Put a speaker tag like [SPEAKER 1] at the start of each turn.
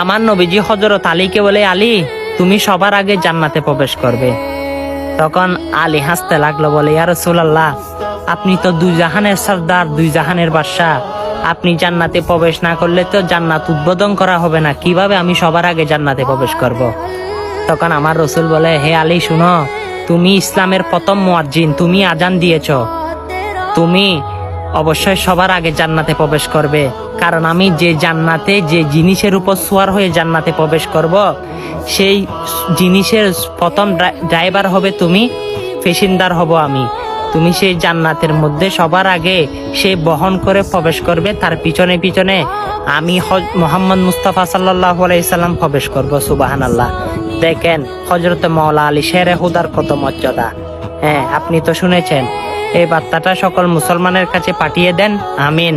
[SPEAKER 1] আমার নবীজি হযরত আলীকে বলে, আলী তুমি সবার আগে জান্নাতে প্রবেশ করবে। তখন আলী হাসতে লাগলো, বলে ইয়া রাসূলুল্লাহ, আপনি তো দুই জাহানের সরদার, দুই জাহানের বাদশাহ, আপনি জান্নাতে প্রবেশ না করলে তো জান্নাত উদ্বোধন করা হবে না, কিভাবে আমি সবার আগে জান্নাতে প্রবেশ করব। তখন আমার রাসূল বলে, হে আলী শুনো, তুমি ইসলামের প্রথম মুয়াজ্জিন, তুমি আজান দিয়েছ, তুমি অবশ্যই সবার আগে জান্নাতে প্রবেশ করবে। কারণ আমি যে জান্নাতে যে জিনিসের উপর সওয়ার হয়ে জান্নাতে প্রবেশ করব, সেই জিনিসের প্রথম ড্রাইভার হবে তুমি, পেশিনদার হব আমি। তুমি সেই জান্নাতের মধ্যে সবার আগে সে বহন করে প্রবেশ করবে, তার পিছনে পিছনে আমি মুহাম্মদ মুস্তাফা সাল্লাল্লাহু আলাইহি সাল্লাম প্রবেশ করব। সুবহানাল্লাহ। দেখেন হযরত মাওলা আলী শেরে হুদার কত মর্যাদা। হ্যাঁ, আপনি তো শুনেছেন। এই বার্তাটা সকল মুসলমানের কাছে পাঠিয়ে দেন। আমিন।